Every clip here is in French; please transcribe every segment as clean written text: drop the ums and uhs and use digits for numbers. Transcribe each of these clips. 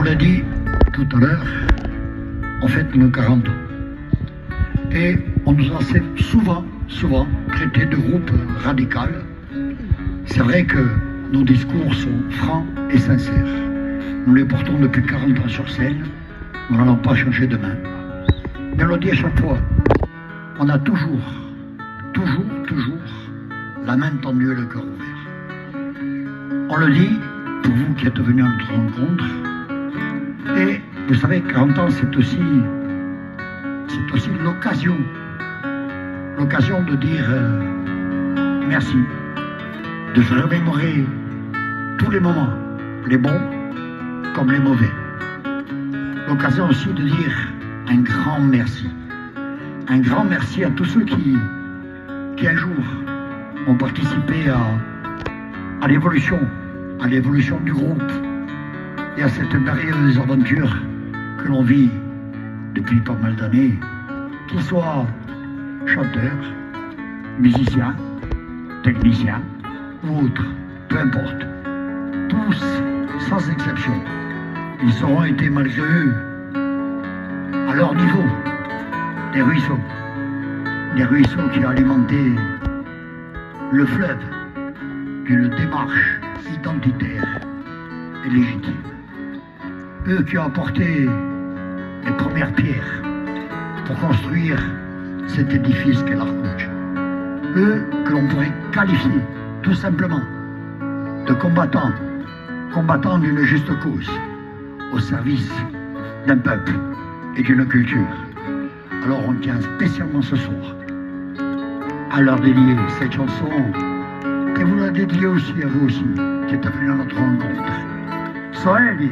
l'a dit tout à l'heure, on fête nos 40 ans. Et on nous a souvent traité de groupe radical. C'est vrai que nos discours sont francs et sincères. Nous les portons depuis 40 ans sur scène. Nous n'allons pas changer demain. Mais on le dit à chaque fois, on a toujours la main tendue et le cœur ouvert. On le dit pour vous qui êtes venus à notre rencontre. Et vous savez, 40 ans, c'est aussi l'occasion de dire merci, de se remémorer tous les moments, les bons comme les mauvais. L'occasion aussi de dire un grand merci. Un grand merci à tous ceux qui un jour ont participé à l'évolution du groupe et à cette merveilleuse aventure que l'on vit depuis pas mal d'années, qu'ils soient chanteurs, musiciens, techniciens ou autres, peu importe. Tous, sans exception, ils auront été malgré eux, à leur niveau, des ruisseaux qui ont alimenté le fleuve d'une démarche identitaire et légitime. Eux qui ont apporté les premières pierres pour construire cet édifice qu'est l'Arcouche. Eux que l'on pourrait qualifier tout simplement de combattants d'une juste cause, au service d'un peuple et d'une culture. Alors on tient spécialement ce soir à leur dédier cette chanson, et vous la dédiez aussi à vous aussi, qui êtes venus à notre rencontre. Soyez.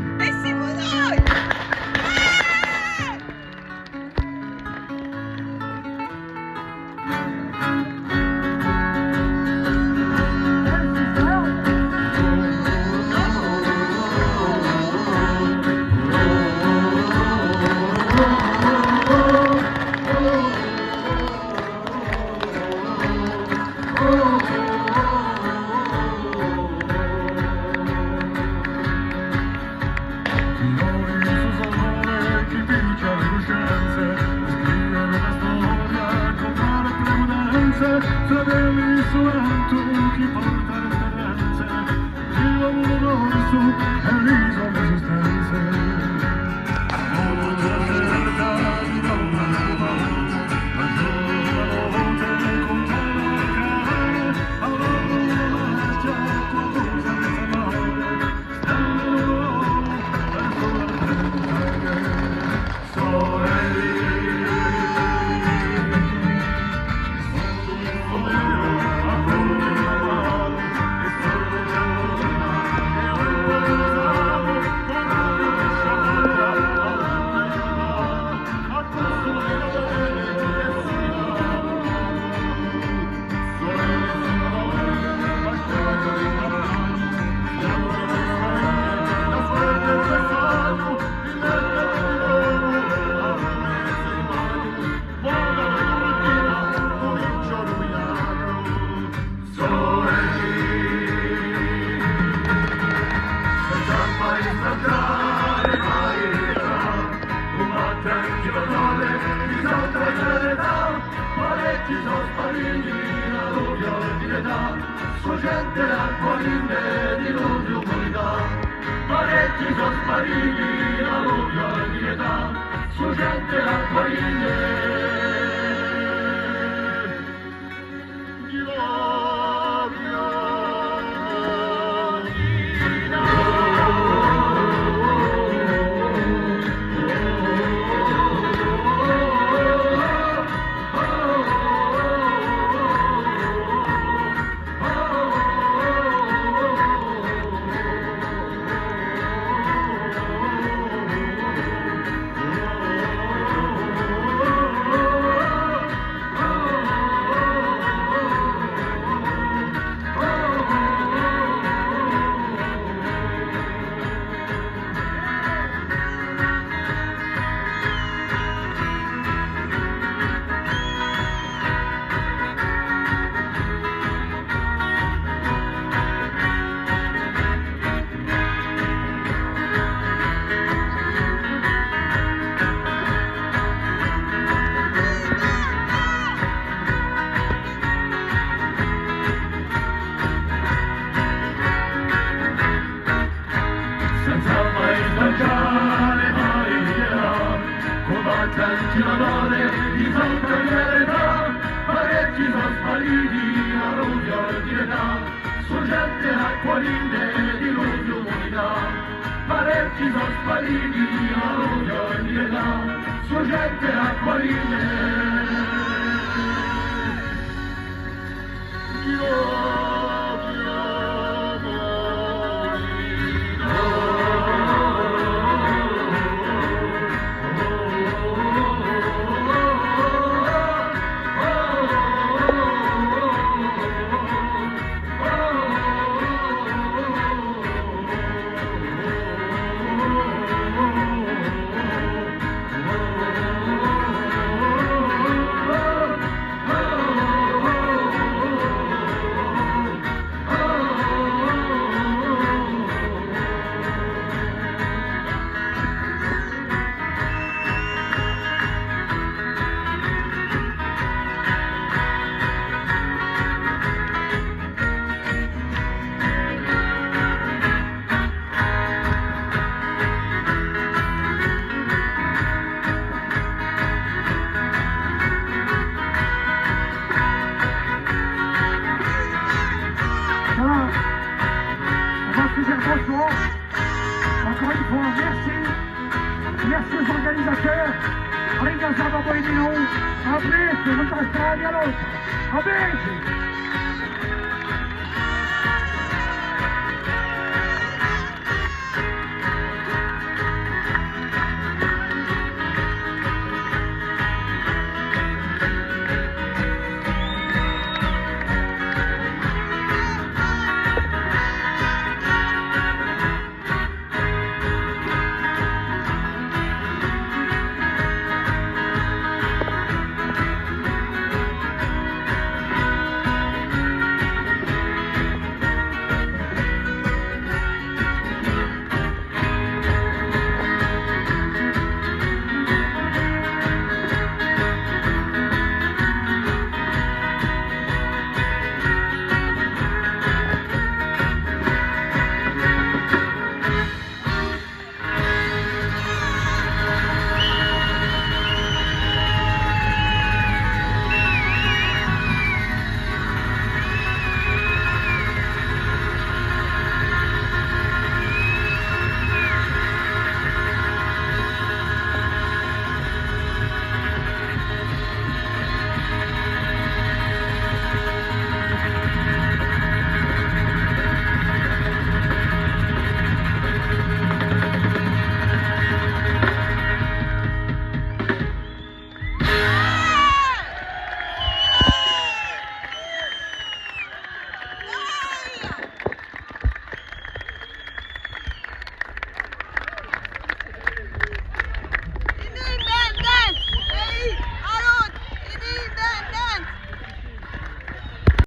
Tanti l'amore di sotto in verità, parecchi sono spaliti a Rubio di età, su gente acquolinde di Rubio umanità. Parecchi sono spaliti a Rubio di età, su gente acquolinde. Encore une fois, merci. Merci aux organisateurs. Ringraziamo voi di noi. A presto, non trastarvi all'altro. A presto.